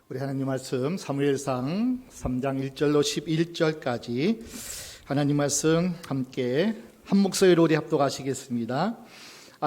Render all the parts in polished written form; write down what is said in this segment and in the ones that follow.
우리 하나님 말씀 사무엘상 3장 1절로 11절까지 하나님 말씀 함께 한 목소리로 우리 합독하시겠습니다.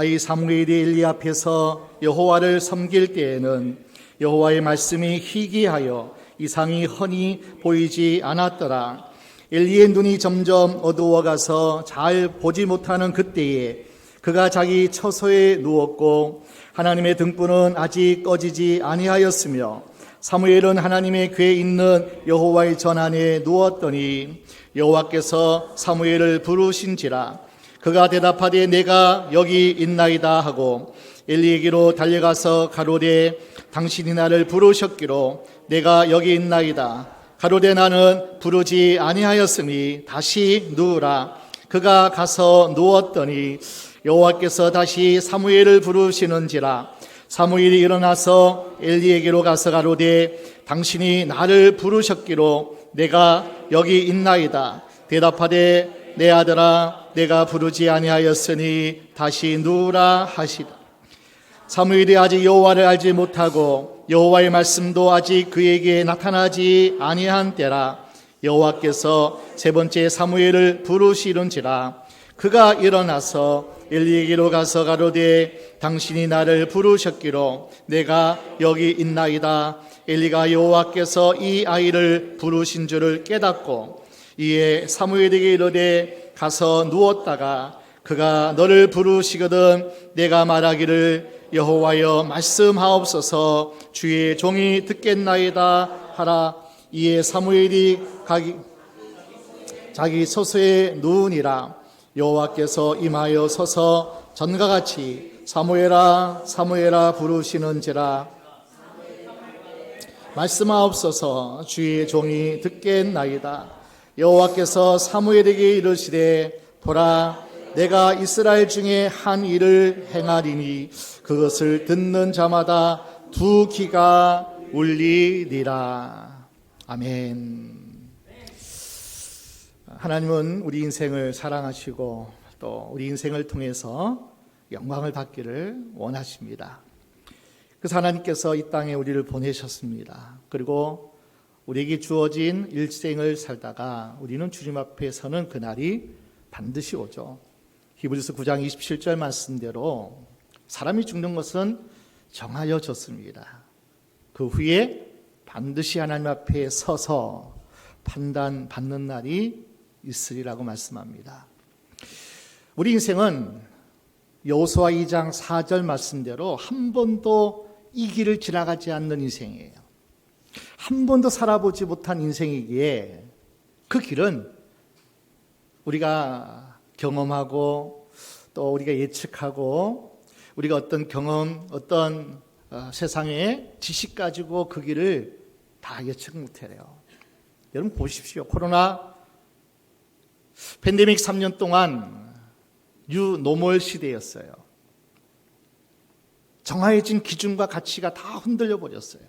이 사무엘이 엘리 앞에서 여호와를 섬길 때에는 여호와의 말씀이 희귀하여 이상이 훤히 보이지 않았더라. 엘리의 눈이 점점 어두워가서 잘 보지 못하는 그때에 그가 자기 처소에 누웠고 하나님의 등불은 아직 꺼지지 아니하였으며 사무엘은 하나님의 궤에 있는 여호와의 전 안에 누웠더니 여호와께서 사무엘을 부르신지라. 그가 대답하되 내가 여기 있나이다 하고 엘리에게로 달려가서 가로되 당신이 나를 부르셨기로 내가 여기 있나이다. 가로되 나는 부르지 아니하였으니 다시 누우라. 그가 가서 누웠더니 여호와께서 다시 사무엘을 부르시는지라. 사무엘이 일어나서 엘리에게로 가서 가로되 당신이 나를 부르셨기로 내가 여기 있나이다. 대답하되 내 아들아 내가 부르지 아니하였으니 다시 누우라 하시다. 사무엘이 아직 여호와를 알지 못하고 여호와의 말씀도 아직 그에게 나타나지 아니한 때라. 여호와께서 세 번째 사무엘을 부르시는지라. 그가 일어나서 엘리에게로 가서 가로되 당신이 나를 부르셨기로 내가 여기 있나이다. 엘리가 여호와께서 이 아이를 부르신 줄을 깨닫고 이에 사무엘에게 이르되 가서 누웠다가 그가 너를 부르시거든 내가 말하기를 여호와여 말씀하옵소서 주의 종이 듣겠나이다 하라. 이에 사무엘이 자기 처소에 누우니라. 여호와께서 임하여 서서 전과 같이 사무엘아 사무엘아 부르시는지라. 말씀하옵소서 주의 종이 듣겠나이다. 여호와께서 사무엘에게 이르시되 보라 내가 이스라엘 중에 한 일을 행하리니 그것을 듣는 자마다 두 귀가 울리리라. 아멘. 하나님은 우리 인생을 사랑하시고 또 우리 인생을 통해서 영광을 받기를 원하십니다. 그래서 하나님께서 이 땅에 우리를 보내셨습니다. 그리고 우리에게 주어진 일생을 살다가 우리는 주님 앞에 서는 그날이 반드시 오죠. 히브리서 9장 27절 말씀대로 사람이 죽는 것은 정하여졌습니다. 그 후에 반드시 하나님 앞에 서서 판단받는 날이 있으리라고 말씀합니다. 우리 인생은 여호수아 2장 4절 말씀대로 한 번도 이 길을 지나가지 않는 인생이에요. 한 번도 살아보지 못한 인생이기에 그 길은 우리가 경험하고 또 우리가 예측하고 우리가 어떤 경험, 어떤 세상의 지식 가지고 그 길을 다 예측 못해요. 여러분 보십시오. 코로나 팬데믹 3년 동안 뉴노멀 시대였어요. 정해진 기준과 가치가 다 흔들려 버렸어요.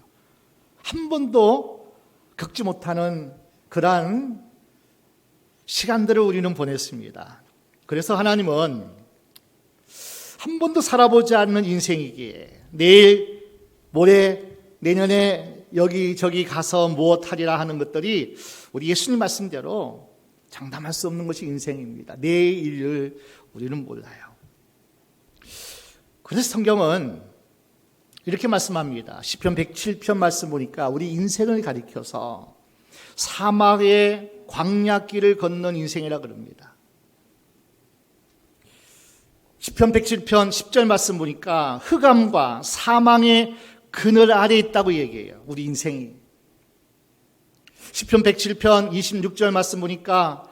한 번도 겪지 못하는 그러한 시간들을 우리는 보냈습니다. 그래서 하나님은 한 번도 살아보지 않는 인생이기에 내일, 모레, 내년에 여기저기 가서 무엇하리라 하는 것들이 우리 예수님 말씀대로 장담할 수 없는 것이 인생입니다. 내일을 우리는 몰라요. 그래서 성경은 이렇게 말씀합니다. 시편 107편 말씀 보니까 우리 인생을 가리켜서 사막의 광야길을 걷는 인생이라 그럽니다. 시편 107편 10절 말씀 보니까 흑암과 사망의 그늘 아래 있다고 얘기해요. 우리 인생이. 시편 107편 26절 말씀 보니까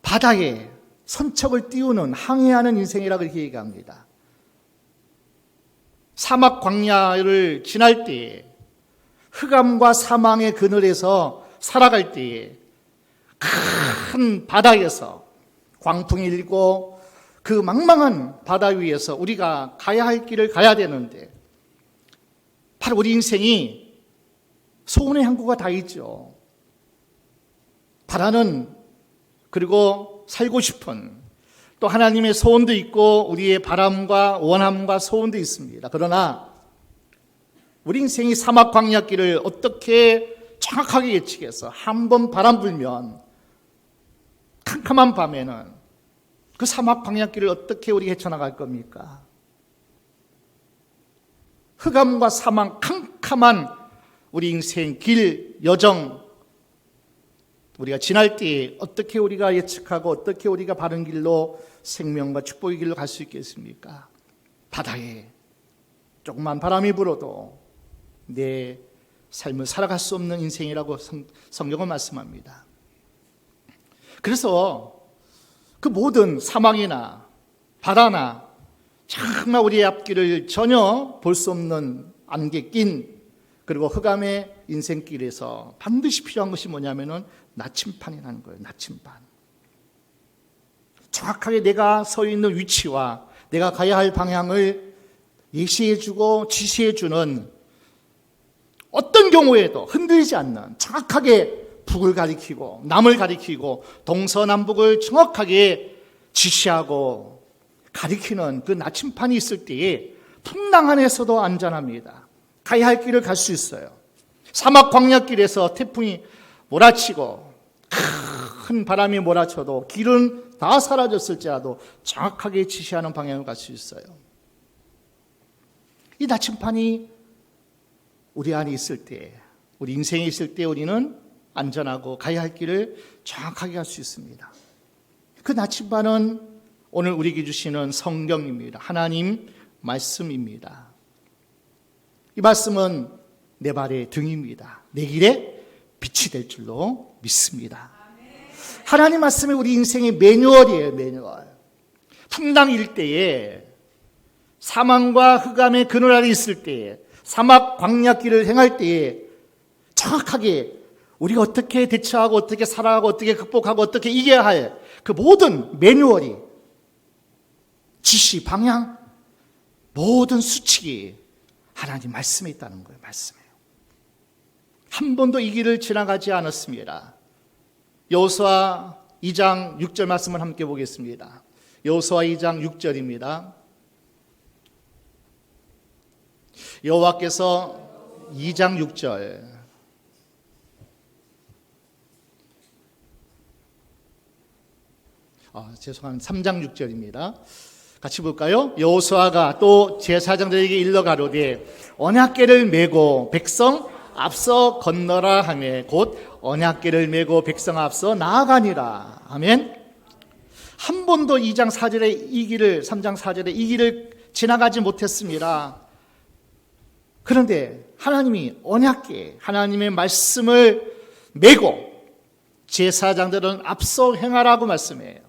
바다에 선척을 띄우는 항해하는 인생이라고 이렇게 얘기합니다. 사막 광야를 지날 때에 흑암과 사망의 그늘에서 살아갈 때에 큰 바다에서 광풍이 일고 그 망망한 바다 위에서 우리가 가야 할 길을 가야 되는데 바로 우리 인생이 소원의 항구가 다 있죠. 바라는 그리고 살고 싶은 또 하나님의 소원도 있고 우리의 바람과 원함과 소원도 있습니다. 그러나 우리 인생이 사막 광야길을 어떻게 정확하게 예측해서 한 번 바람 불면 캄캄한 밤에는 그 사막 광야길을 어떻게 우리가 헤쳐나갈 겁니까? 흑암과 사막 캄캄한 우리 인생 길 여정 우리가 지날 때 어떻게 우리가 예측하고 어떻게 우리가 바른 길로 생명과 축복의 길로 갈 수 있겠습니까? 바다에 조금만 바람이 불어도 내 삶을 살아갈 수 없는 인생이라고 성경은 말씀합니다. 그래서 그 모든 사망이나 바다나 정말 우리의 앞길을 전혀 볼 수 없는 안개 낀 그리고 흑암의 인생길에서 반드시 필요한 것이 뭐냐면은 나침판이라는 거예요. 나침판. 정확하게 내가 서 있는 위치와 내가 가야 할 방향을 예시해주고 지시해주는 어떤 경우에도 흔들리지 않는 정확하게 북을 가리키고 남을 가리키고 동서남북을 정확하게 지시하고 가리키는 그 나침판이 있을 때에 풍랑 안에서도 안전합니다. 가야 할 길을 갈 수 있어요. 사막 광야길에서 태풍이 몰아치고 큰 바람이 몰아쳐도 길은 다 사라졌을지라도 정확하게 지시하는 방향을 갈 수 있어요. 이 나침판이 우리 안에 있을 때, 우리 인생에 있을 때 우리는 안전하고 가야 할 길을 정확하게 갈 수 있습니다. 그 나침반은 오늘 우리에게 주시는 성경입니다. 하나님 말씀입니다. 이 말씀은 내 발의 등입니다. 내 길에 빛이 될 줄로 믿습니다. 하나님 말씀이 우리 인생의 매뉴얼이에요. 매뉴얼. 풍랑일 때에 사망과 흑암의 그늘 아래 있을 때에 사막 광야길을 행할 때에 정확하게 우리가 어떻게 대처하고 어떻게 살아가고 어떻게 극복하고 어떻게 이겨야 할 그 모든 매뉴얼이 지시, 방향, 모든 수칙이 하나님 말씀에 있다는 거예요. 말씀이에요. 한 번도 이 길을 지나가지 않았습니다. 여호수아 2장 6절 말씀을 함께 보겠습니다. 여호수아 2장 6절입니다. 여호와께서 2장 6절 죄송합니다. 3장 6절입니다. 같이 볼까요? 여호수아가 또 제사장들에게 일러 가로되 언약궤를 메고 백성 앞서 건너라 하매 곧 언약궤를 메고 백성 앞서 나아가니라. 아멘. 한 번도 2장 4절에 이 길을 3장 4절에 이 길을 지나가지 못했습니다. 그런데 하나님이 언약궤 하나님의 말씀을 메고 제사장들은 앞서 행하라고 말씀해요.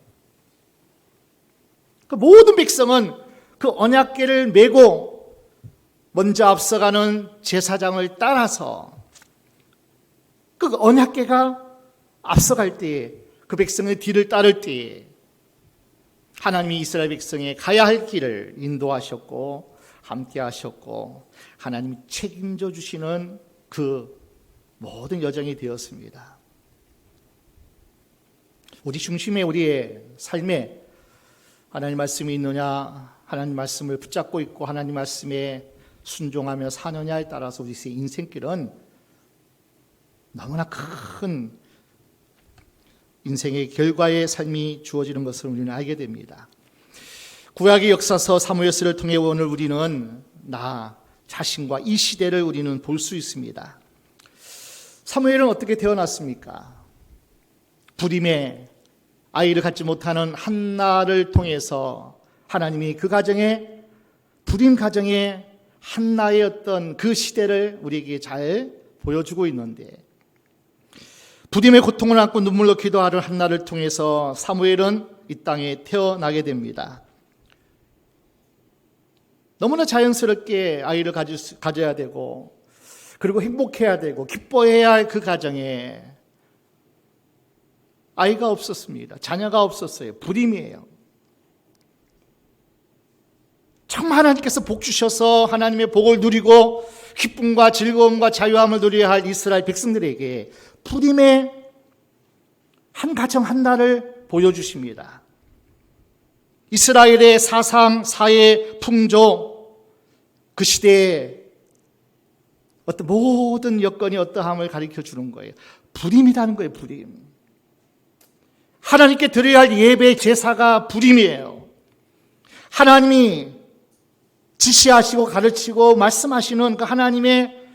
그 모든 백성은 그 언약궤를 메고 먼저 앞서가는 제사장을 따라서 그 언약궤가 앞서갈 때에 그 백성의 뒤를 따를 때에 하나님이 이스라엘 백성에 가야 할 길을 인도하셨고 함께 하셨고 하나님이 책임져 주시는 그 모든 여정이 되었습니다. 우리 중심에 우리의 삶에 하나님 말씀이 있느냐, 하나님 말씀을 붙잡고 있고 하나님 말씀에 순종하며 사느냐에 따라서 우리 인생길은 너무나 큰 인생의 결과의 삶이 주어지는 것을 우리는 알게 됩니다. 구약의 역사서 사무엘서를 통해 오늘 우리는 나 자신과 이 시대를 우리는 볼 수 있습니다. 사무엘은 어떻게 태어났습니까? 불임의 아이를 갖지 못하는 한나를 통해서 하나님이 그 가정에 불임 가정에 한나의 어떤 그 시대를 우리에게 잘 보여주고 있는데 불임의 고통을 안고 눈물로 기도하는 한나를 통해서 사무엘은 이 땅에 태어나게 됩니다. 너무나 자연스럽게 아이를 가져야 되고 그리고 행복해야 되고 기뻐해야 할 그 가정에 아이가 없었습니다. 자녀가 없었어요. 불임이에요. 정말 하나님께서 복 주셔서 하나님의 복을 누리고 기쁨과 즐거움과 자유함을 누려야 할 이스라엘 백성들에게 불임의 한 가정 한나를 보여주십니다. 이스라엘의 사상, 사회, 풍조, 그 시대에 어떤 모든 여건이 어떠함을 가르쳐 주는 거예요. 불임이라는 거예요, 불임. 하나님께 드려야 할 예배 제사가 불임이에요. 하나님이 지시하시고 가르치고 말씀하시는 그 하나님의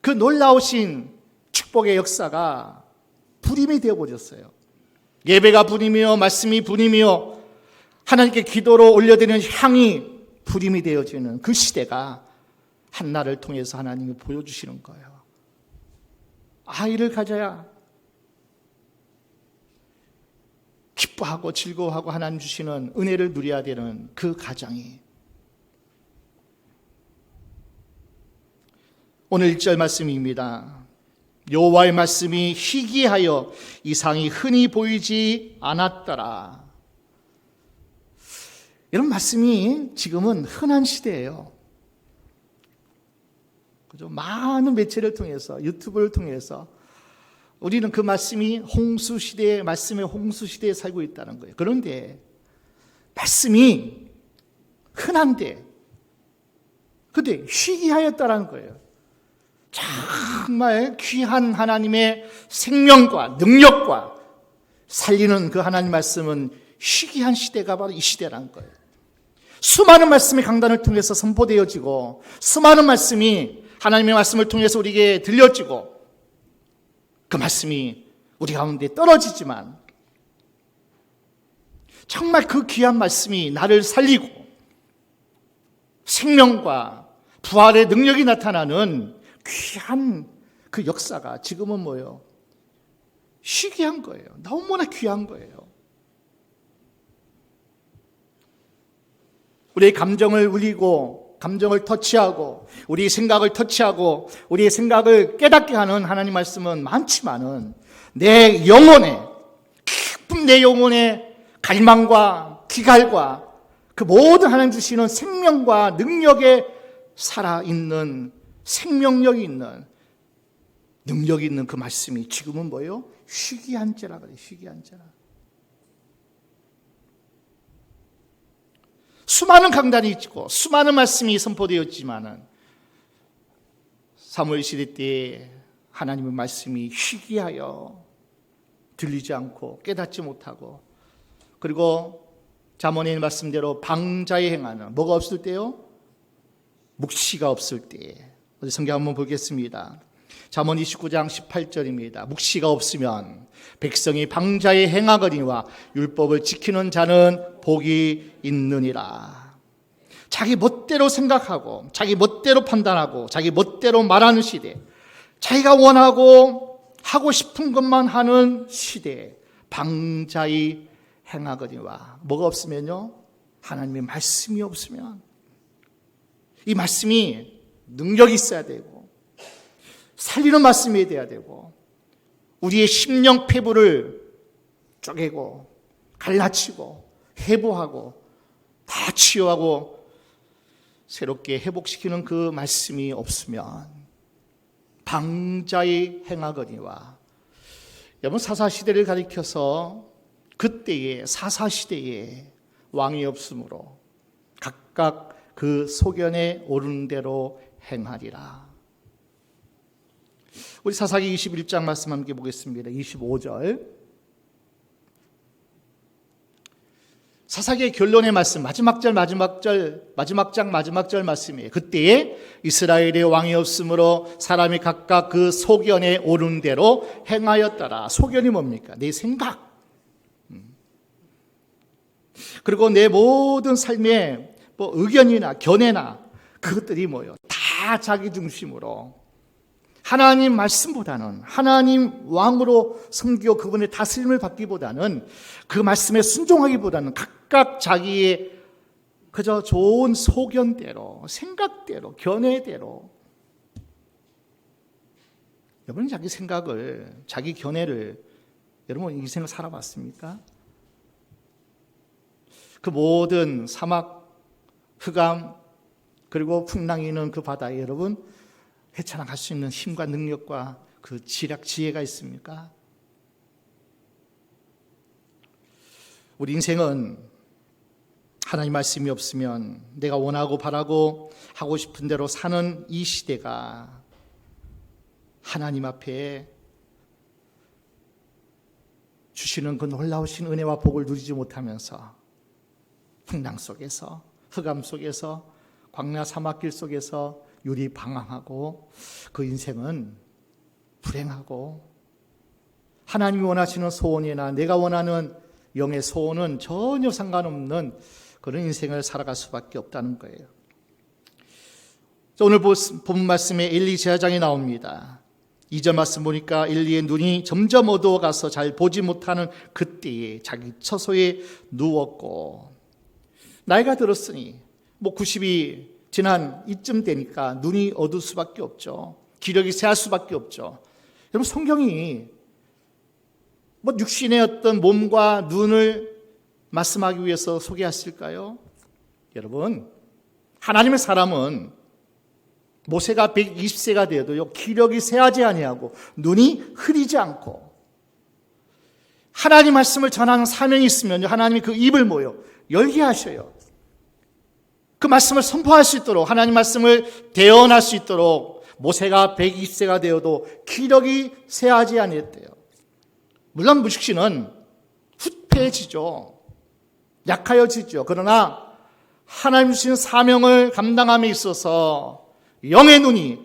그 놀라우신 축복의 역사가 불임이 되어버렸어요. 예배가 불임이요, 말씀이 불임이요, 하나님께 기도로 올려드리는 향이 불임이 되어지는 그 시대가 한나를 통해서 하나님이 보여주시는 거예요. 아이를 가져야 기뻐하고 즐거워하고 하나님 주시는 은혜를 누려야 되는 그 가정이, 오늘 1절 말씀입니다. 여호와의 말씀이 희귀하여 이상이 흔히 보이지 않았더라. 이런 말씀이 지금은 흔한 시대예요. 그죠? 많은 매체를 통해서, 유튜브를 통해서 우리는 그 말씀이 홍수시대의 말씀의 홍수시대에 살고 있다는 거예요. 그런데 말씀이 흔한데, 근데 희귀하였다는 거예요. 정말 귀한 하나님의 생명과 능력과 살리는 그 하나님 말씀은 희귀한 시대가 바로 이 시대라는 거예요. 수많은 말씀이 강단을 통해서 선포되어지고, 수많은 말씀이 하나님의 말씀을 통해서 우리에게 들려지고, 그 말씀이 우리 가운데 떨어지지만, 정말 그 귀한 말씀이 나를 살리고 생명과 부활의 능력이 나타나는 귀한 그 역사가 지금은 뭐예요? 희귀한 거예요. 너무나 귀한 거예요. 우리의 감정을 울리고, 감정을 터치하고, 우리의 생각을 터치하고, 우리의 생각을 깨닫게 하는 하나님 말씀은 많지만은, 내 영혼에, 깊은 내 영혼의 갈망과 기갈과 그 모든 하나님 주시는 생명과 능력에 살아있는, 생명력이 있는, 능력이 있는 그 말씀이 지금은 뭐예요? 희귀한 자라 그래요. 희귀한 자라. 수많은 강단이 있고 수많은 말씀이 선포되었지만은 사무엘 시대 때 하나님의 말씀이 희귀하여 들리지 않고 깨닫지 못하고, 그리고 잠언의 말씀대로 방자에 행하는, 뭐가 없을 때요? 묵시가 없을 때. 성경 한번 보겠습니다. 잠언 29장 18절입니다. 묵시가 없으면 백성이 방자에 행하거니와 율법을 지키는 자는 복이 있느니라. 자기 멋대로 생각하고, 자기 멋대로 판단하고, 자기 멋대로 말하는 시대, 자기가 원하고 하고 싶은 것만 하는 시대에 방자에 행하거니와, 뭐가 없으면요? 하나님의 말씀이 없으면, 이 말씀이 능력이 있어야 되고 살리는 말씀이 돼야 되고, 우리의 심령 폐부를 쪼개고 갈라치고 해부하고 다 치유하고 새롭게 회복시키는 그 말씀이 없으면 방자에 행하거니와. 여러분, 사사시대를 가리켜서 그때의 사사시대에 왕이 없으므로 각각 그 소견에 오르는 대로 행하리라. 우리 사사기 21장 말씀 함께 보겠습니다. 25절. 사사기의 결론의 말씀, 마지막 장 마지막 절 말씀이에요. 그때에 이스라엘의 왕이 없으므로 사람이 각각 그 소견에 오른 대로 행하였더라. 소견이 뭡니까? 내 생각. 그리고 내 모든 삶의 의견이나 견해나 그것들이 뭐예요? 다 자기 중심으로, 하나님 말씀보다는, 하나님 왕으로 섬기고 그분의 다스림을 받기보다는, 그 말씀에 순종하기보다는 각각 자기의 그저 좋은 소견대로, 생각대로, 견해대로. 여러분, 자기 생각을, 자기 견해를 여러분 인생을 살아봤습니까? 그 모든 사막, 흑암, 그리고 풍랑이 있는 그 바다에 여러분 헤쳐나갈 수 있는 힘과 능력과 그 지혜가 있습니까? 우리 인생은 하나님 말씀이 없으면 내가 원하고 바라고 하고 싶은 대로 사는 이 시대가 하나님 앞에 주시는 그 놀라우신 은혜와 복을 누리지 못하면서 풍랑 속에서, 흑암 속에서, 광야 사막길 속에서 유리방황하고 그 인생은 불행하고 하나님이 원하시는 소원이나 내가 원하는 영의 소원은 전혀 상관없는 그런 인생을 살아갈 수밖에 없다는 거예요. 오늘 본 말씀에 엘리 제사장이 나옵니다. 2절 말씀 보니까 엘리의 눈이 점점 어두워가서 잘 보지 못하는 그때에 자기 처소에 누웠고, 나이가 들었으니 90이 지난 이쯤 되니까 눈이 어두울 수밖에 없죠. 기력이 쇠할 수밖에 없죠. 여러분, 성경이 육신의 어떤 몸과 눈을 말씀하기 위해서 소개했을까요? 여러분, 하나님의 사람은 모세가 120세가 되어도요, 기력이 쇠하지 아니하고 눈이 흐리지 않고 하나님 말씀을 전하는 사명이 있으면 하나님이 그 입을 열게 하셔요. 그 말씀을 선포할 수 있도록, 하나님 말씀을 대언할 수 있도록 모세가 120세가 되어도 기력이 쇠하지 아니했대요. 물론 무식신은 후패해지죠. 약하여지죠. 그러나 하나님 주신 사명을 감당함에 있어서 영의 눈이,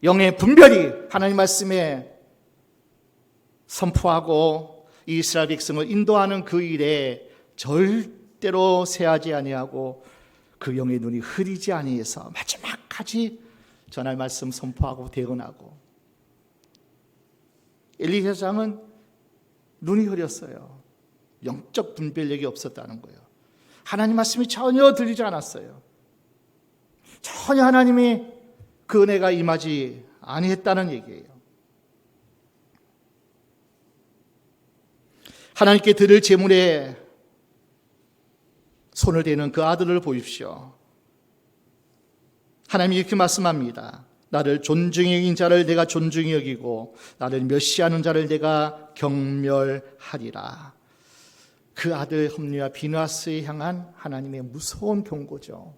영의 분별이 하나님 말씀에 선포하고 이스라엘 백성을 인도하는 그 일에 절대로 쇠하지 아니하고 그 영의 눈이 흐리지 아니해서 마지막까지 전할 말씀 선포하고 대언하고. 엘리 제사장은 눈이 흐렸어요. 영적 분별력이 없었다는 거예요. 하나님 말씀이 전혀 들리지 않았어요. 전혀 하나님이 그 은혜가 임하지 아니했다는 얘기예요. 하나님께 드릴 제물에 손을 대는 그 아들을 보십시오. 하나님이 이렇게 말씀합니다. 나를 존중히 여긴 자를 내가 존중히 여기고 나를 멸시하는 자를 내가 경멸하리라. 그 아들 홈리와 비느하스에 향한 하나님의 무서운 경고죠.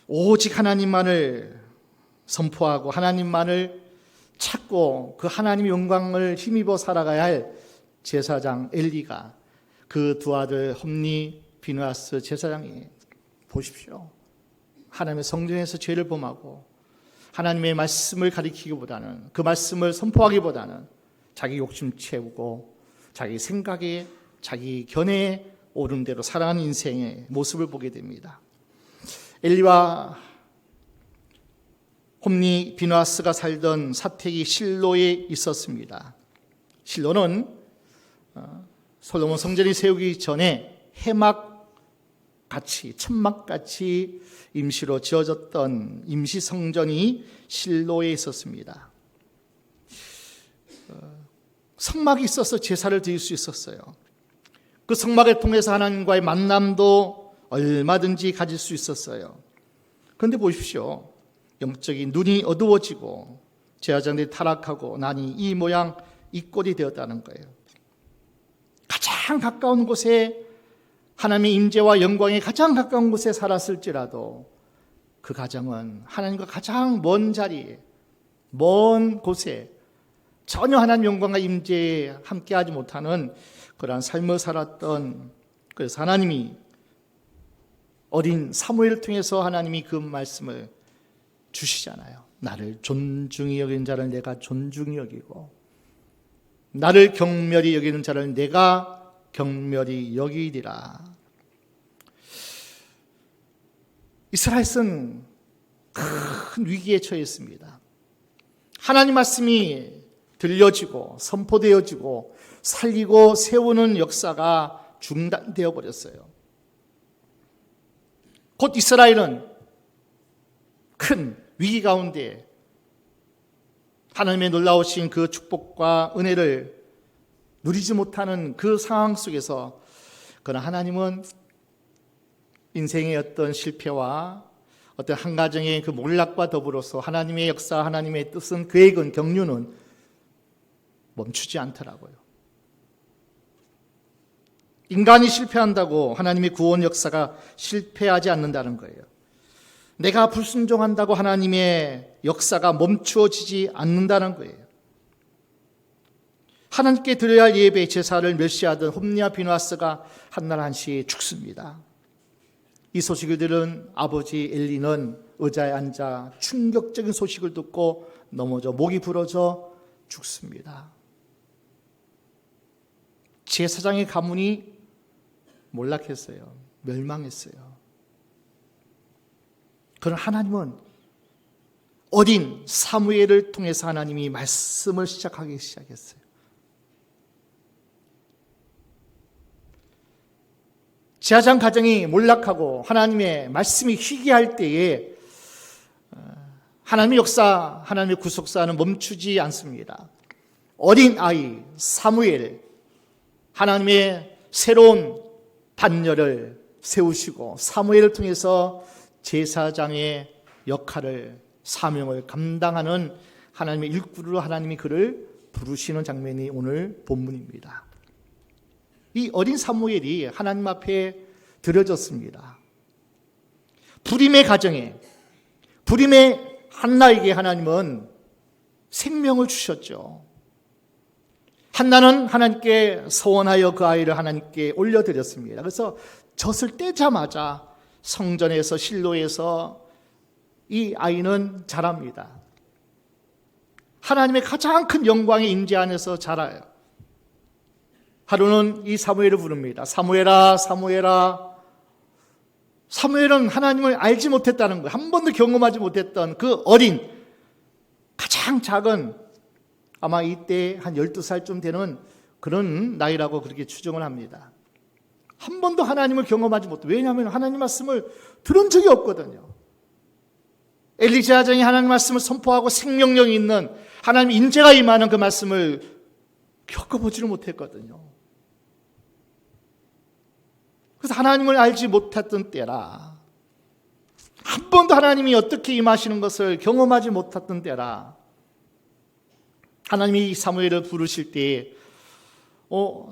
오직 하나님만을 선포하고 하나님만을 찾고 그 하나님의 영광을 힘입어 살아가야 할 제사장 엘리가 그 두 아들 홈리, 비느하스 제사장이 보십시오. 하나님의 성전에서 죄를 범하고 하나님의 말씀을 가리키기보다는, 그 말씀을 선포하기보다는 자기 욕심 채우고 자기 생각에, 자기 견해에 오른 대로 살아가는 인생의 모습을 보게 됩니다. 엘리와 홈리, 비느하스가 살던 사택이 실로에 있었습니다. 실로는 솔로몬 성전이 세우기 전에 해막같이, 천막같이 임시로 지어졌던 임시 성전이 실로에 있었습니다. 성막이 있어서 제사를 드릴 수 있었어요. 그 성막을 통해서 하나님과의 만남도 얼마든지 가질 수 있었어요. 그런데 보십시오. 영적인 눈이 어두워지고 제사장들이 타락하고 나니 이 모양 이 꼴이 되었다는 거예요. 가장 가까운 곳에, 하나님의 임재와 영광에 가장 가까운 곳에 살았을지라도 그 가정은 하나님과 가장 먼 자리에, 먼 곳에 전혀 하나님 영광과 임재에 함께하지 못하는 그러한 삶을 살았던, 그래서 하나님이 어린 사무엘을 통해서 하나님이 그 말씀을 주시잖아요. 나를 존중히 여기는 자를 내가 존중히 여기고 나를 경멸히 여기는 자를 내가 경멸히 여기리라. 이스라엘은 큰 위기에 처했습니다. 하나님 말씀이 들려지고 선포되어지고 살리고 세우는 역사가 중단되어 버렸어요. 곧 이스라엘은 큰 위기 가운데 하나님의 놀라우신 그 축복과 은혜를 누리지 못하는 그 상황 속에서, 그러나 하나님은 인생의 어떤 실패와 어떤 한 가정의 그 몰락과 더불어서 하나님의 역사, 하나님의 뜻은, 계획은, 경륜은 멈추지 않더라고요. 인간이 실패한다고 하나님의 구원 역사가 실패하지 않는다는 거예요. 내가 불순종한다고 하나님의 역사가 멈추어지지 않는다는 거예요. 하나님께 드려야 할 예배 제사를 멸시하던 홈리와 비누아스가 한날 한시 죽습니다. 이 소식을 들은 아버지 엘리는 의자에 앉아 충격적인 소식을 듣고 넘어져 목이 부러져 죽습니다. 제사장의 가문이 몰락했어요. 멸망했어요. 그러나 하나님은 어린 사무엘을 통해서 하나님이 말씀을 시작하기 시작했어요. 제사장 가정이 몰락하고 하나님의 말씀이 희귀할 때에 하나님의 역사, 하나님의 구속사는 멈추지 않습니다. 어린 아이 사무엘, 하나님의 새로운 단열을 세우시고 사무엘을 통해서 제사장의 역할을, 사명을 감당하는 하나님의 일꾼으로 하나님이 그를 부르시는 장면이 오늘 본문입니다. 이 어린 사무엘이 하나님 앞에 드려졌습니다. 불임의 가정에, 불임의 한나에게 하나님은 생명을 주셨죠. 한나는 하나님께 서원하여 그 아이를 하나님께 올려드렸습니다. 그래서 젖을 떼자마자 성전에서 실로에서 이 아이는 자랍니다. 하나님의 가장 큰 영광의 임재 안에서 자라요. 하루는 이 사무엘을 부릅니다. 사무엘아, 사무엘아. 사무엘은 하나님을 알지 못했다는 거예요. 한 번도 경험하지 못했던 그 어린, 가장 작은, 아마 이때 한 12살쯤 되는 그런 나이라고 그렇게 추정을 합니다. 한 번도 하나님을 경험하지 못해요. 왜냐하면 하나님 말씀을 들은 적이 없거든요. 엘리 제사장이 하나님 말씀을 선포하고 생명력이 있는 하나님 인재가 임하는 그 말씀을 겪어보지를 못했거든요. 그래서 하나님을 알지 못했던 때라, 한 번도 하나님이 어떻게 임하시는 것을 경험하지 못했던 때라, 하나님이 사무엘을 부르실 때에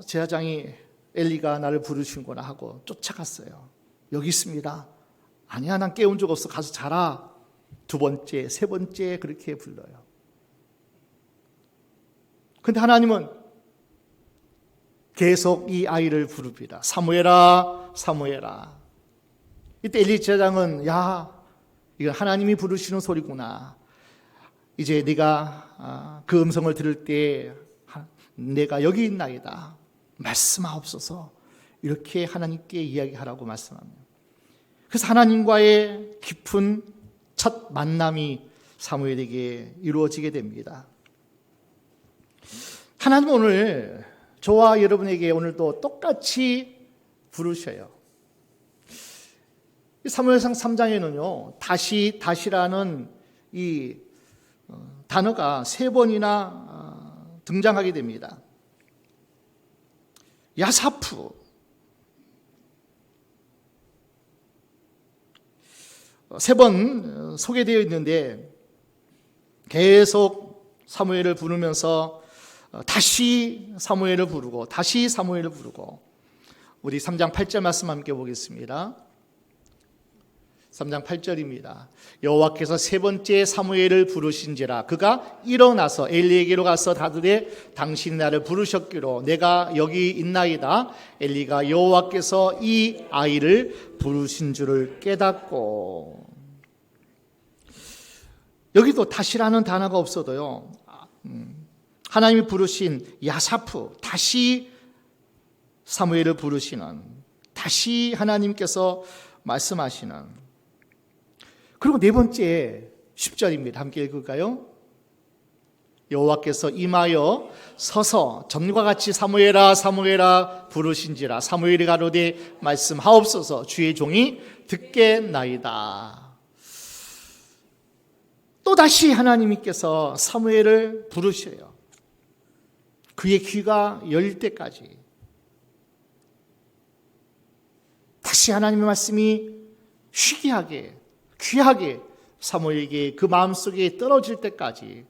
제사장이 엘리가 나를 부르신구나 하고 쫓아갔어요. 여기 있습니다. 아니야, 난 깨운 적 없어. 가서 자라. 두 번째, 세 번째 그렇게 불러요. 근데 하나님은 계속 이 아이를 부릅니다. 사무엘아, 사무엘아. 이때 엘리 제사장은 야, 이건 하나님이 부르시는 소리구나. 이제 네가 그 음성을 들을 때 내가 여기 있나이다. 말씀하옵소서. 이렇게 하나님께 이야기하라고 말씀합니다. 그래서 하나님과의 깊은 첫 만남이 사무엘에게 이루어지게 됩니다. 하나님은 오늘 저와 여러분에게 오늘도 똑같이 부르셔요. 사무엘상 3장에는요, 다시라는 이 단어가 3번이나 등장하게 됩니다. 야사프, 3번 소개되어 있는데 계속 사무엘을 부르면서 다시 사무엘을 부르고 다시 사무엘을 부르고, 우리 3장 8절 말씀 함께 보겠습니다. 3장 8절입니다. 여호와께서 세 번째 사무엘을 부르신지라 그가 일어나서 엘리에게로 가서 다들에 당신이 나를 부르셨기로 내가 여기 있나이다. 엘리가 여호와께서 이 아이를 부르신 줄을 깨닫고, 여기도 다시라는 단어가 없어도요, 하나님이 부르신 야사프, 다시 사무엘을 부르시는, 다시 하나님께서 말씀하시는. 그리고 네 번째 10절입니다. 함께 읽을까요? 여호와께서 임하여 서서 전과 같이 사무엘아 사무엘아 부르신지라 사무엘이 가로되 말씀하옵소서 주의 종이 듣겠나이다. 또다시 하나님께서 사무엘을 부르셔요. 그의 귀가 열릴 때까지. 다시 하나님의 말씀이 희귀하게, 귀하게 사무엘에게 그 마음속에 떨어질 때까지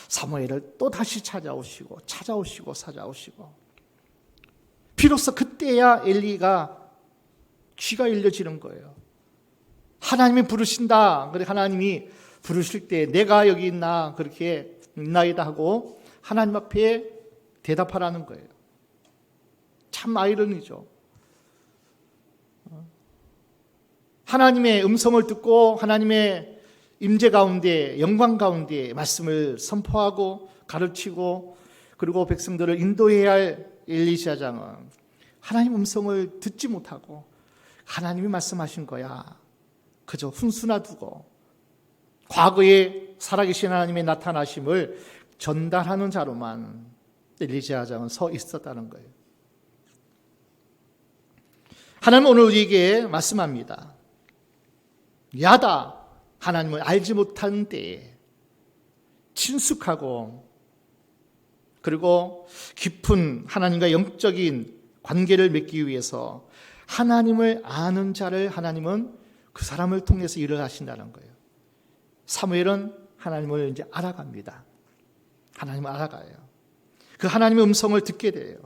사무엘을 또 다시 찾아오시고 비로소 그때야 엘리가 귀가 열려지는 거예요. 하나님이 부르신다. 그래 하나님이 부르실 때 내가 여기 있나 그렇게 있나이다 하고 하나님 앞에 대답하라는 거예요. 참 아이러니죠. 하나님의 음성을 듣고 하나님의 임재 가운데 영광 가운데 말씀을 선포하고 가르치고 그리고 백성들을 인도해야 할 엘리샤장은 하나님 음성을 듣지 못하고 하나님이 말씀하신 거야 그저 훈수나 두고 과거에 살아계신 하나님의 나타나심을 전달하는 자로만 엘리샤장은 서 있었다는 거예요. 하나님은 오늘 우리에게 말씀합니다. 야다 하나님을 알지 못한 때에 친숙하고 그리고 깊은 하나님과 영적인 관계를 맺기 위해서 하나님을 아는 자를 하나님은 그 사람을 통해서 일을 하신다는 거예요. 사무엘은 하나님을 이제 알아갑니다. 하나님을 알아가요. 그 하나님의 음성을 듣게 돼요.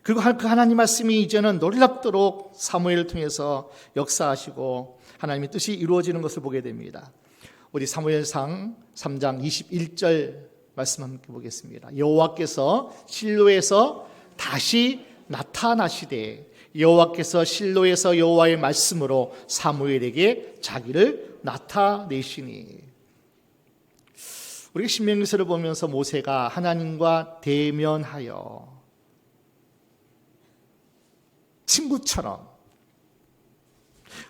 그리고 그 하나님 말씀이 이제는 놀랍도록 사무엘을 통해서 역사하시고 하나님의 뜻이 이루어지는 것을 보게 됩니다. 우리 사무엘상 3장 21절 말씀 함께 보겠습니다. 여호와께서 실로에서 다시 나타나시되 여호와께서 실로에서 여호와의 말씀으로 사무엘에게 자기를 나타내시니. 우리가 신명기서를 보면서 모세가 하나님과 대면하여 친구처럼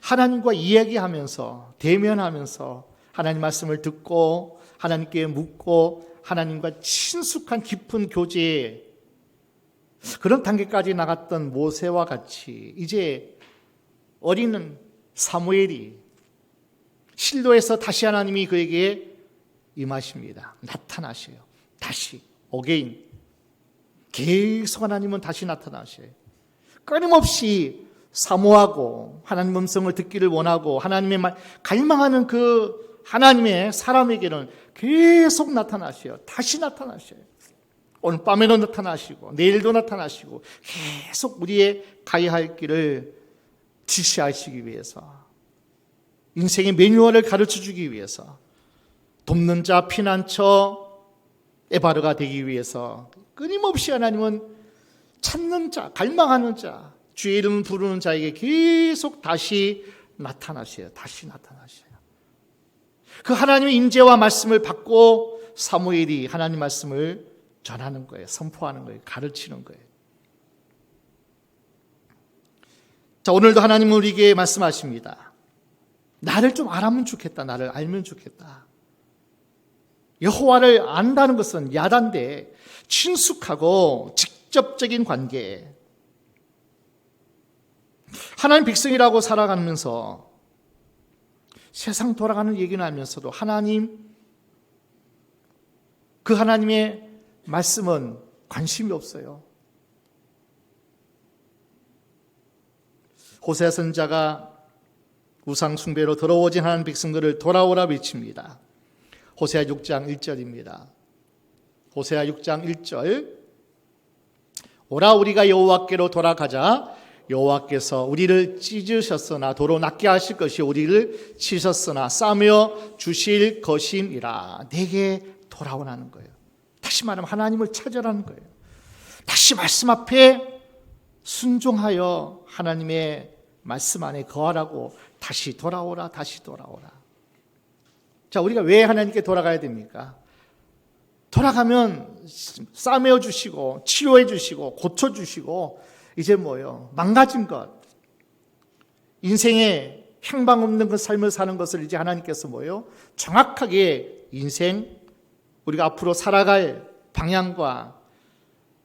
하나님과 이야기하면서 대면하면서 하나님 말씀을 듣고 하나님께 묻고 하나님과 친숙한 깊은 교제에 그런 단계까지 나갔던 모세와 같이 이제 어린 사무엘이 실로에서 다시 하나님이 그에게 임하십니다. 나타나셔요. 다시 어게인 계속 하나님은 다시 나타나셔요. 끊임없이 사모하고 하나님 음성을 듣기를 원하고 하나님의 말 갈망하는 그 하나님의 사람에게는 계속 나타나셔요. 다시 나타나셔요. 오늘 밤에도 나타나시고 내일도 나타나시고 계속 우리의 가야 할 길을 지시하시기 위해서 인생의 매뉴얼을 가르쳐주기 위해서 돕는 자 피난처 에바르가 되기 위해서 끊임없이 하나님은 찾는 자 갈망하는 자 주의 이름 부르는 자에게 계속 다시 나타나셔요. 다시 나타나셔요. 그 하나님의 임재와 말씀을 받고 사무엘이 하나님 말씀을 전하는 거예요. 선포하는 거예요. 가르치는 거예요. 자, 오늘도 하나님은 우리에게 말씀하십니다. 나를 좀 알면 좋겠다. 나를 알면 좋겠다. 여호와를 안다는 것은 야단데 친숙하고 직접적인 관계. 하나님 백성이라고 살아가면서 세상 돌아가는 얘기는 하면서도 하나님 그 하나님의 말씀은 관심이 없어요. 호세아 선지자가 우상 숭배로 더러워진 하나님 백성들을 돌아오라 외칩니다. 호세아 6장 1절입니다. 호세아 6장 1절 오라 우리가 여호와께로 돌아가자. 여호와께서 우리를 찢으셨으나 도로 낫게 하실 것이 우리를 치셨으나 싸며 주실 것임이라. 내게 돌아오라는 거예요. 다시 말하면 하나님을 찾으라는 거예요. 다시 말씀 앞에 순종하여 하나님의 말씀 안에 거하라고 다시 돌아오라. 다시 돌아오라. 자, 우리가 왜 하나님께 돌아가야 됩니까? 돌아가면 싸매어 주시고 치료해 주시고 고쳐 주시고 이제 뭐요? 망가진 것 인생에 향방 없는 그 삶을 사는 것을 이제 하나님께서 뭐요? 정확하게 인생 우리가 앞으로 살아갈 방향과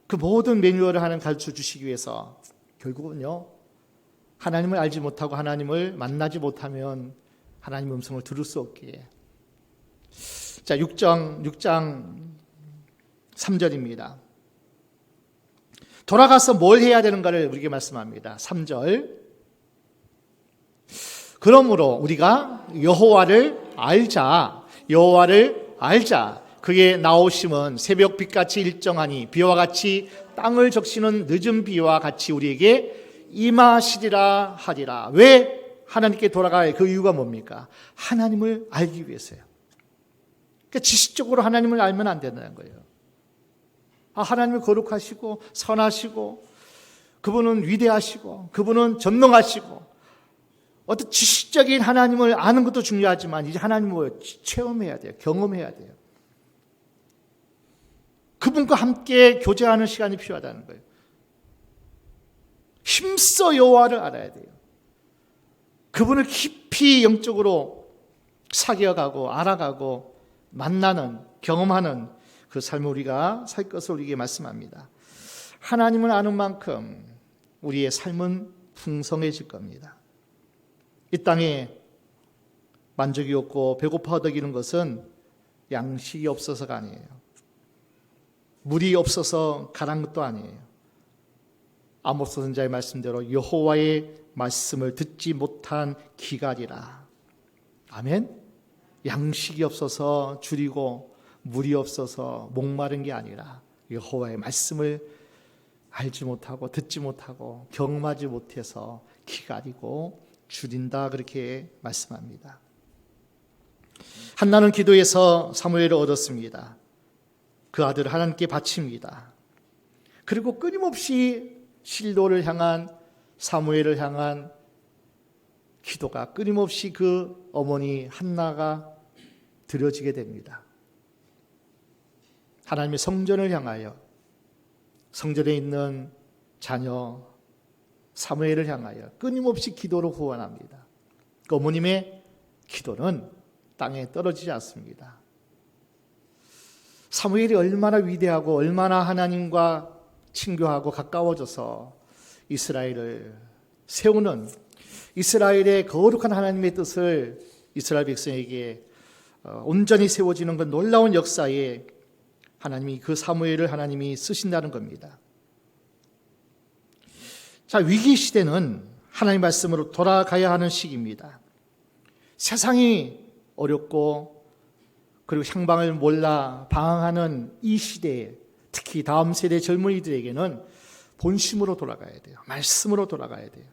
그 모든 매뉴얼을 하나님 가르쳐 주시기 위해서 결국은요 하나님을 알지 못하고 하나님을 만나지 못하면 하나님 음성을 들을 수 없기에 자 6장 3절입니다. 돌아가서 뭘 해야 되는가를 우리에게 말씀합니다. 3절 그러므로 우리가 여호와를 알자 그의 나오심은 새벽빛같이 일정하니 비와 같이 땅을 적시는 늦은 비와 같이 우리에게 임하시리라 하리라. 왜 하나님께 돌아가야 그 이유가 뭡니까? 하나님을 알기 위해서요. 그러니까 지식적으로 하나님을 알면 안 된다는 거예요. 하나님을 거룩하시고 선하시고 그분은 위대하시고 그분은 전능하시고 어떤 지식적인 하나님을 아는 것도 중요하지만 이제 하나님을 체험해야 돼요. 경험해야 돼요. 그분과 함께 교제하는 시간이 필요하다는 거예요. 힘써 여호와를 알아야 돼요. 그분을 깊이 영적으로 사귀어가고 알아가고 만나는, 경험하는 그 삶을 우리가 살 것을 우리에게 말씀합니다. 하나님을 아는 만큼 우리의 삶은 풍성해질 겁니다. 이 땅에 만족이 없고 배고파 허덕이는 것은 양식이 없어서가 아니에요. 물이 없어서 가난 것도 아니에요. 아모스 선지자의 말씀대로 여호와의 말씀을 듣지 못한 기갈이라. 아멘. 양식이 없어서 줄이고 물이 없어서 목마른 게 아니라 여호와의 말씀을 알지 못하고 듣지 못하고 경험하지 못해서 기갈이고 줄인다, 그렇게 말씀합니다. 한나는 기도에서 사무엘을 얻었습니다. 그 아들을 하나님께 바칩니다. 그리고 끊임없이 실로를 향한, 사무엘을 향한 기도가 끊임없이 그 어머니 한나가 드려지게 됩니다. 하나님의 성전을 향하여, 성전에 있는 자녀 사무엘을 향하여 끊임없이 기도로 후원합니다. 그 어머님의 기도는 땅에 떨어지지 않습니다. 사무엘이 얼마나 위대하고 얼마나 하나님과 친교하고 가까워져서 이스라엘을 세우는, 이스라엘의 거룩한 하나님의 뜻을 이스라엘 백성에게 온전히 세워지는 그 놀라운 역사에 하나님이, 그 사무엘을 하나님이 쓰신다는 겁니다. 자, 위기 시대는 하나님 말씀으로 돌아가야 하는 시기입니다. 세상이 어렵고 그리고 향방을 몰라 방황하는 이 시대에 특히 다음 세대 젊은이들에게는 본심으로 돌아가야 돼요. 말씀으로 돌아가야 돼요.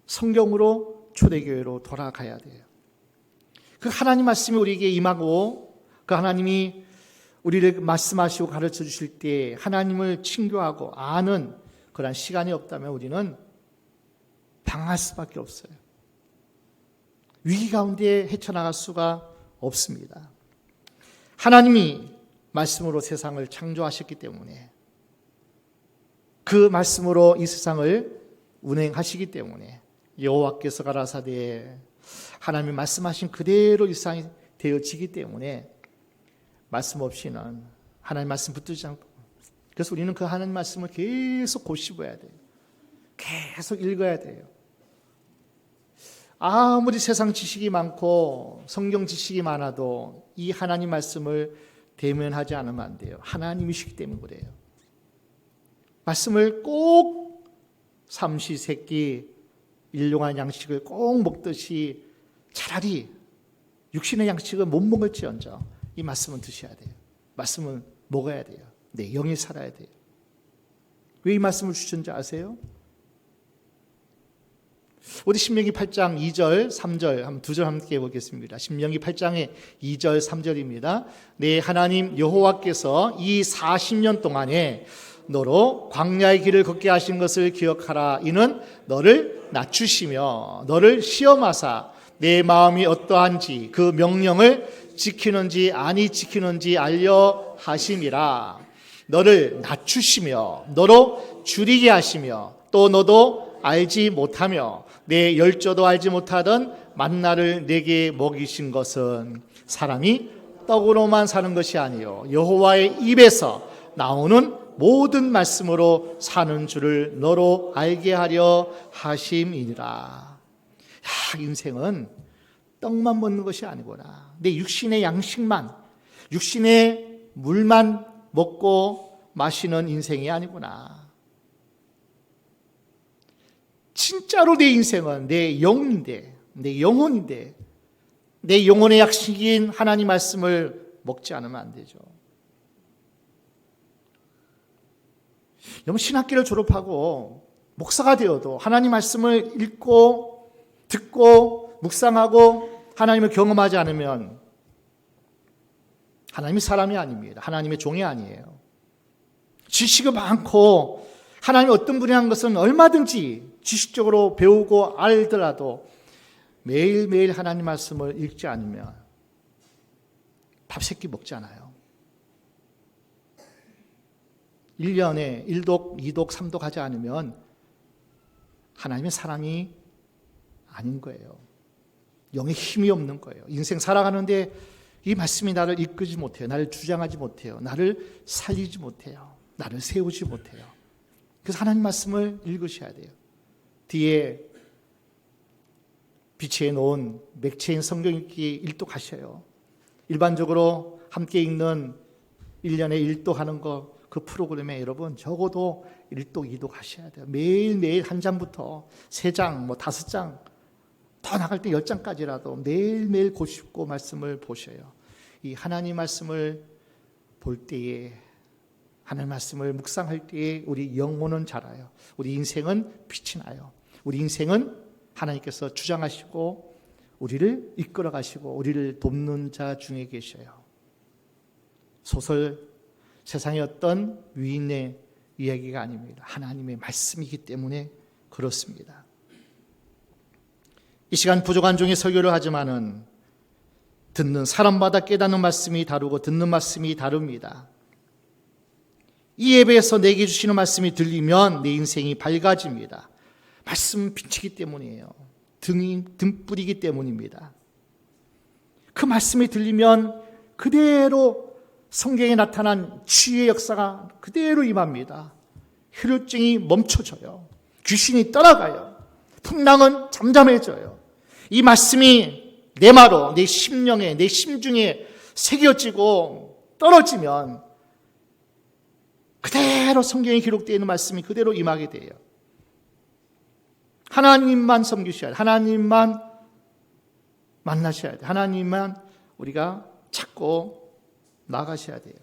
성경으로, 초대교회로 돌아가야 돼요. 그 하나님 말씀이 우리에게 임하고 그 하나님이 우리를 말씀하시고 가르쳐 주실 때 하나님을 친교하고 아는 그런 시간이 없다면 우리는 방황할 수밖에 없어요. 위기 가운데 헤쳐나갈 수가 없습니다. 하나님이 말씀으로 세상을 창조하셨기 때문에, 그 말씀으로 이 세상을 운행하시기 때문에 여호와께서 가라사대, 하나님이 말씀하신 그대로 이 세상이 되어지기 때문에 말씀 없이는, 하나님 말씀 붙들지 않고, 그래서 우리는 그 하나님 말씀을 계속 곱씹어야 돼요. 계속 읽어야 돼요. 아무리 세상 지식이 많고 성경 지식이 많아도 이 하나님 말씀을 대면하지 않으면 안 돼요. 하나님이시기 때문에 그래요. 말씀을 꼭 삼시세끼 일용할 양식을 꼭 먹듯이 차라리 육신의 양식은 못 먹을지언정 이 말씀은 드셔야 돼요. 말씀은 먹어야 돼요. 내 영이 살아야 돼요. 왜 이 말씀을 주셨는지 아세요? 우리 신명기 8장 2절, 3절 한번 두 절 함께 보겠습니다. 신명기 8장의 2절, 3절입니다. 내 하나님 여호와께서 이 40년 동안에 너로 광야의 길을 걷게 하신 것을 기억하라. 이는 너를 낮추시며 너를 시험하사 내 마음이 어떠한지 그 명령을 지키는지 아니 지키는지 알려 하심이라. 너를 낮추시며 너로 줄이게 하시며 또 너도 알지 못하며 내 열조도 알지 못하던 만나를 내게 먹이신 것은 사람이 떡으로만 사는 것이 아니요 여호와의 입에서 나오는 모든 말씀으로 사는 줄을 너로 알게 하려 하심이니라. 인생은 떡만 먹는 것이 아니구나. 내 육신의 양식만, 육신의 물만 먹고 마시는 인생이 아니구나. 진짜로 내 인생은 내 영인데, 내 영혼인데, 내 영혼의 약식인 하나님 말씀을 먹지 않으면 안 되죠. 여러분, 신학기를 졸업하고 목사가 되어도 하나님 말씀을 읽고 듣고 묵상하고 하나님을 경험하지 않으면 하나님이 사람이 아닙니다. 하나님의 종이 아니에요. 지식이 많고 하나님이 어떤 분이라는 것은 얼마든지 지식적으로 배우고 알더라도 매일매일 하나님 말씀을 읽지 않으면 밥 세 끼 먹지 않아요. 1년에 1독, 2독, 3독 하지 않으면 하나님의 사람이 아닌 거예요. 영의 힘이 없는 거예요. 인생 살아가는데 이 말씀이 나를 이끌지 못해요. 나를 주장하지 못해요. 나를 살리지 못해요. 나를 세우지 못해요. 그래서 하나님 말씀을 읽으셔야 돼요. 뒤에 비치해 놓은 맥체인 성경 읽기 일독하셔요. 일반적으로 함께 읽는 1년에 1독 하는 거 그 프로그램에 여러분 적어도 1독, 2독 하셔야 돼요. 매일매일 한 장부터 3장, 5장, 더 나갈 때 10장까지라도 매일매일 고집고 말씀을 보셔요. 이 하나님 말씀을 볼 때에, 하나님 말씀을 묵상할 때에 우리 영혼은 자라요. 우리 인생은 빛이 나요. 우리 인생은 하나님께서 주장하시고 우리를 이끌어 가시고 우리를 돕는 자 중에 계셔요. 소설 세상의 어떤 위인의 이야기가 아닙니다. 하나님의 말씀이기 때문에 그렇습니다. 이 시간 부족한 중에 설교를 하지만은 듣는 사람마다 깨닫는 말씀이 다르고 듣는 말씀이 다릅니다. 이 예배에서 내게 주시는 말씀이 들리면 내 인생이 밝아집니다. 말씀 빛이기 때문이에요. 등불이기 때문입니다. 그 말씀이 들리면 그대로 성경에 나타난 치유의 역사가 그대로 임합니다. 혈루증이 멈춰져요. 귀신이 떠나가요. 풍랑은 잠잠해져요. 이 말씀이 내 마로, 내 심령에, 내 심중에 새겨지고 떨어지면 그대로 성경에 기록되어 있는 말씀이 그대로 임하게 돼요. 하나님만 섬기셔야 돼요. 하나님만 만나셔야 돼요. 하나님만 우리가 찾고 나가셔야 돼요.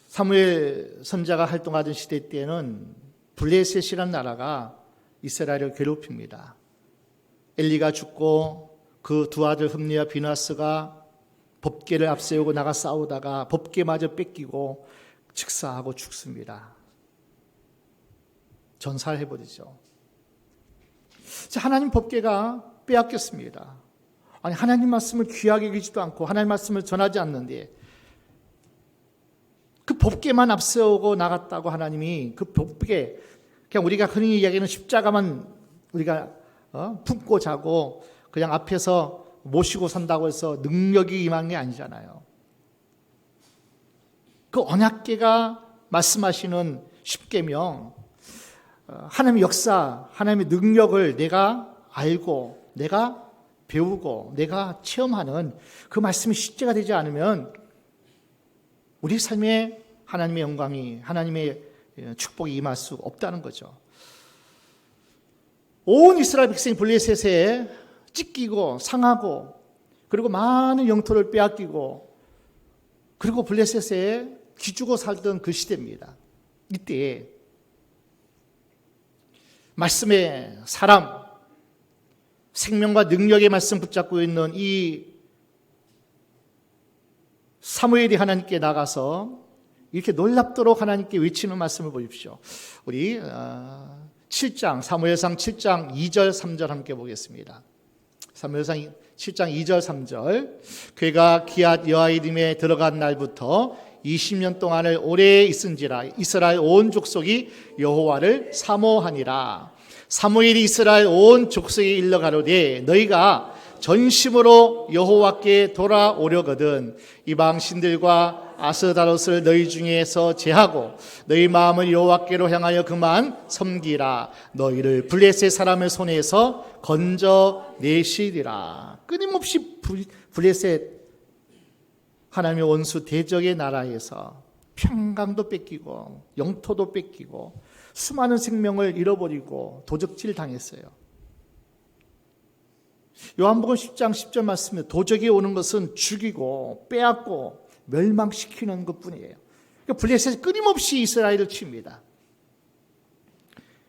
사무엘 선지자가 활동하던 시대 때는 블레셋이라는 나라가 이스라엘을 괴롭힙니다. 엘리가 죽고 그 두 아들 흠니와 비나스가 법궤를 앞세우고 나가 싸우다가 법궤마저 뺏기고 즉사하고 죽습니다. 전사해버리죠. 하나님 법궤가 빼앗겼습니다. 아니, 하나님 말씀을 귀하게 여기지도 않고 하나님 말씀을 전하지 않는데 그 법궤만 앞세우고 나갔다고 하나님이 그 법궤, 그냥 우리가 흔히 이야기하는 십자가만 우리가 품고 자고 그냥 앞에서 모시고 산다고 해서 능력이 임한 게 아니잖아요. 그 언약궤가 말씀하시는 십계명, 하나님의 역사, 하나님의 능력을 내가 알고 내가 배우고 내가 체험하는 그 말씀이 실제가 되지 않으면 우리 삶에 하나님의 영광이, 하나님의 축복이 임할 수 없다는 거죠. 온 이스라엘 백성이 블레셋에 찢기고 상하고 그리고 많은 영토를 빼앗기고 그리고 블레셋에 기죽어 살던 그 시대입니다. 이때 말씀의 사람, 생명과 능력의 말씀 붙잡고 있는 이 사무엘이 하나님께 나가서 이렇게 놀랍도록 하나님께 외치는 말씀을 보십시오. 우리 7장, 사무엘상 7장 2절 3절 함께 보겠습니다. 사무엘상 7장 2절 3절. 그가 기앗 여아림에 들어간 날부터 20년 동안을 오래 있은지라 이스라엘 온 족속이 여호와를 사모하니라. 사무엘이 이스라엘 온 족속에 일러 가로되 너희가 전심으로 여호와께 돌아오려거든 이방 신들과 아스다롯을 너희 중에서 제하고 너희 마음을 여호와께로 향하여 그만 섬기라. 너희를 블레셋 사람의 손에서 건져내시리라. 끊임없이 블레셋 하나님의 원수 대적의 나라에서 평강도 뺏기고 영토도 뺏기고 수많은 생명을 잃어버리고 도적질 당했어요. 요한복음 10장 10절 말씀에 도적이 오는 것은 죽이고 빼앗고 멸망시키는 것뿐이에요. 그러니까 블레셋이 끊임없이 이스라엘을 칩니다.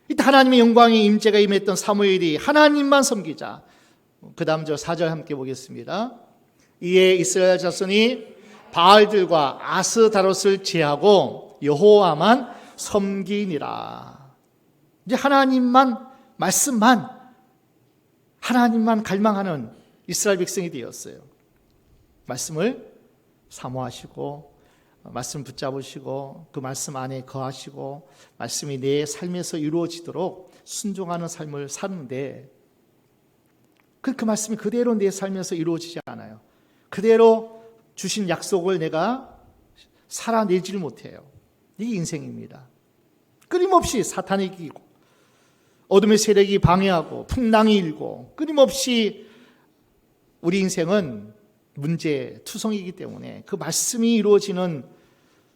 이때 하나님의 영광의 임재가 임했던 사무엘이 하나님만 섬기자. 그 다음 저 4절 함께 보겠습니다. 이에 이스라엘 자손이 바알들과 아스다롯을 제하고 여호와만 섬기니라. 이제 하나님만, 말씀만, 하나님만 갈망하는 이스라엘 백성이 되었어요. 말씀을 사모하시고 말씀 붙잡으시고 그 말씀 안에 거하시고 말씀이 내 삶에서 이루어지도록 순종하는 삶을 사는데 그 말씀이 그대로 내 삶에서 이루어지지 않아요. 그대로 주신 약속을 내가 살아내지를 못해요. 이게 인생입니다. 끊임없이 사탄이 이기고 어둠의 세력이 방해하고 풍랑이 일고 끊임없이 우리 인생은 문제 투성이기 때문에 그 말씀이 이루어지는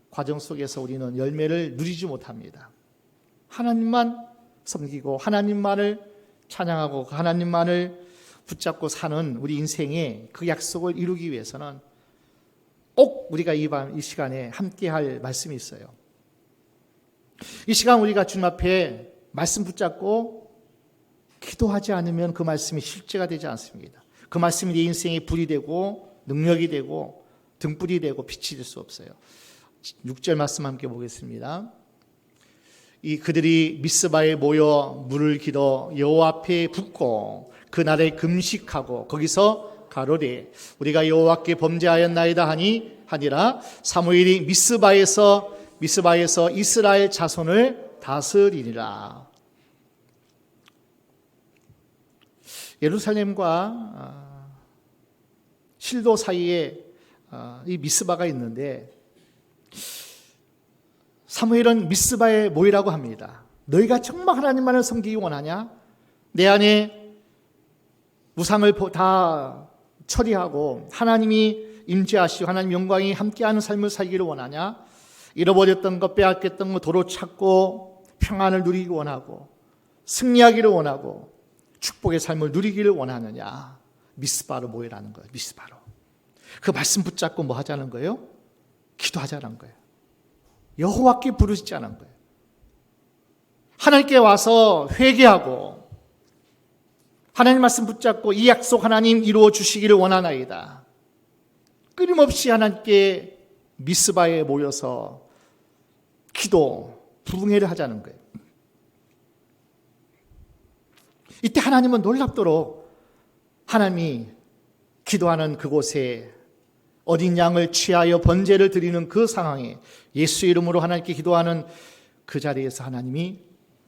과정 속에서 우리는 열매를 누리지 못합니다. 하나님만 섬기고 하나님만을 찬양하고 하나님만을 붙잡고 사는 우리 인생의 그 약속을 이루기 위해서는 꼭 우리가 이 시간에 함께할 말씀이 있어요. 이 시간 우리가 주님 앞에 말씀 붙잡고 기도하지 않으면 그 말씀이 실제가 되지 않습니다. 그 말씀이 내 인생의 불이 되고 능력이 되고 등불이 되고 빛이 될 수 없어요. 6절 말씀 함께 보겠습니다. 이 그들이 미스바에 모여 물을 기도 여호와 앞에 붓고 그날에 금식하고 거기서 가로되 우리가 여호와께 범죄하였나이다 하니라. 사무엘이 미스바에서 이스라엘 자손을 다스리니라. 예루살렘과 실도 사이에 이 미스바가 있는데 사무엘은 미스바에 모이라고 합니다. 너희가 정말 하나님만을 섬기기 원하냐? 내 안에 우상을 다 처리하고 하나님이 임재하시고 하나님 영광이 함께하는 삶을 살기를 원하냐? 잃어버렸던 것 빼앗겼던 것 도로 찾고 평안을 누리기 원하고 승리하기를 원하고 축복의 삶을 누리기를 원하느냐? 미스바로 모이라는 거예요. 미스바로. 그 말씀 붙잡고 뭐 하자는 거예요? 기도하자는 거예요. 여호와께 부르짖자는 거예요. 하나님께 와서 회개하고 하나님 말씀 붙잡고 이 약속 하나님 이루어 주시기를 원하나이다. 끊임없이 하나님께 미스바에 모여서 기도, 부흥회를 하자는 거예요. 이때 하나님은 놀랍도록 하나님이 기도하는 그곳에 어린 양을 취하여 번제를 드리는 그 상황에 예수 이름으로 하나님께 기도하는 그 자리에서 하나님이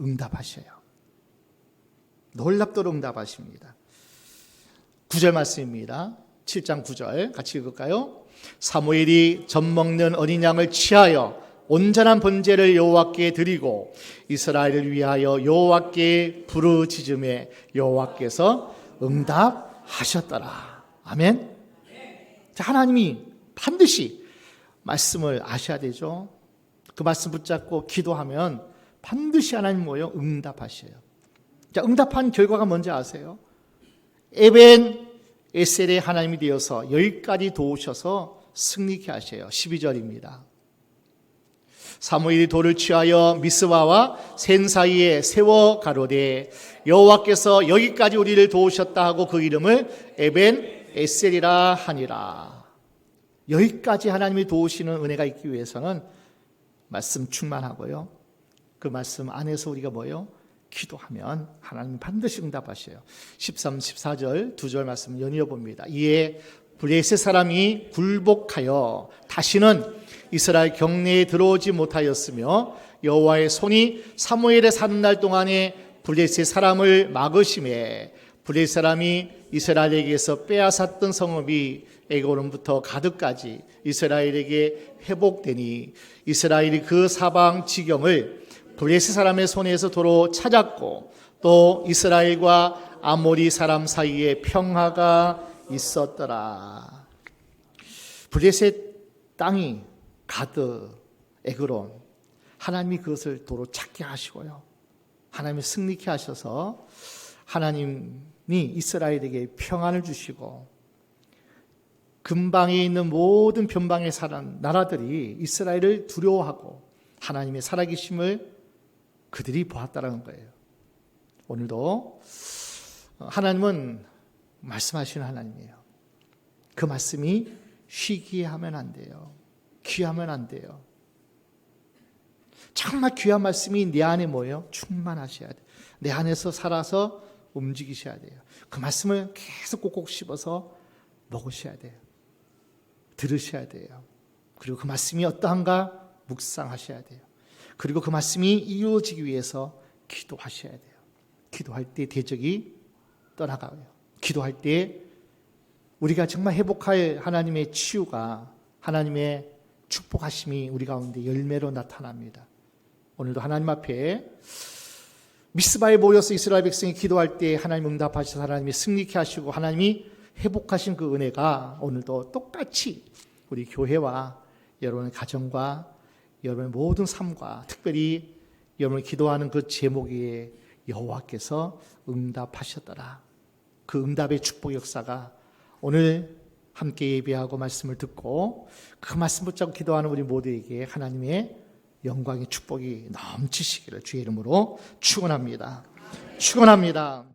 응답하셔요. 놀랍도록 응답하십니다. 9절 말씀입니다. 7장 9절 같이 읽을까요? 사무엘이 젖 먹는 어린 양을 취하여 온전한 번제를 여호와께 드리고 이스라엘을 위하여 여호와께 부르짖음에 여호와께서 응답하셨더라. 아멘. 자, 하나님이 반드시 말씀을 아셔야 되죠. 그 말씀 붙잡고 기도하면 반드시 하나님 모여 응답하셔요. 자, 응답한 결과가 뭔지 아세요? 에벤 에셀의 하나님이 되어서 여기까지 도우셔서 승리케 하셔요. 12절입니다. 사무엘이 돌을 취하여 미스바와 센 사이에 세워 가로되 여호와께서 여기까지 우리를 도우셨다 하고 그 이름을 에벤 에셀이라 하니라. 여기까지 하나님이 도우시는 은혜가 있기 위해서는 말씀 충만하고요. 그 말씀 안에서 우리가 뭐예요? 기도하면 하나님 반드시 응답하셔요. 13, 14절 두 절 말씀 연이어 봅니다. 이에 블레셋 사람이 굴복하여 다시는 이스라엘 경내에 들어오지 못하였으며 여호와의 손이 사무엘의 사는 날 동안에 블레셋 사람을 막으심에 블레셋 사람이 이스라엘에게서 빼앗았던 성읍이 에고론부터 가드까지 이스라엘에게 회복되니 이스라엘이 그 사방 지경을 블레셋 사람의 손에서 도로 찾았고 또 이스라엘과 아모리 사람 사이에 평화가 있었더라. 블레셋 땅이 가드, 에그론, 하나님이 그것을 도로 찾게 하시고요. 하나님이 승리케 하셔서 하나님 이스라엘에게 평안을 주시고 근방에 있는 모든 변방에 사는 나라들이 이스라엘을 두려워하고 하나님의 살아계심을 그들이 보았다는 거예요. 오늘도 하나님은 말씀하시는 하나님이에요. 그 말씀이 희귀하면 안 돼요. 귀하면 안 돼요. 정말 귀한 말씀이 내 안에 뭐예요? 충만하셔야 돼요. 내 안에서 살아서 움직이셔야 돼요. 그 말씀을 계속 꼭꼭 씹어서 먹으셔야 돼요. 들으셔야 돼요. 그리고 그 말씀이 어떠한가 묵상하셔야 돼요. 그리고 그 말씀이 이루어지기 위해서 기도하셔야 돼요. 기도할 때 대적이 떠나가요. 기도할 때 우리가 정말 회복할 하나님의 치유가, 하나님의 축복하심이 우리 가운데 열매로 나타납니다. 오늘도 하나님 앞에 미스바에 모여서 이스라엘 백성이 기도할 때 하나님 응답하셔서 하나님이 승리케 하시고 하나님이 회복하신 그 은혜가 오늘도 똑같이 우리 교회와 여러분의 가정과 여러분의 모든 삶과 특별히 여러분이 기도하는 그 제목에 여호와께서 응답하셨더라. 그 응답의 축복 역사가 오늘 함께 예배하고 말씀을 듣고 그 말씀 붙잡고 기도하는 우리 모두에게 하나님의 영광의 축복이 넘치시기를 주의 이름으로 축원합니다. 축원합니다.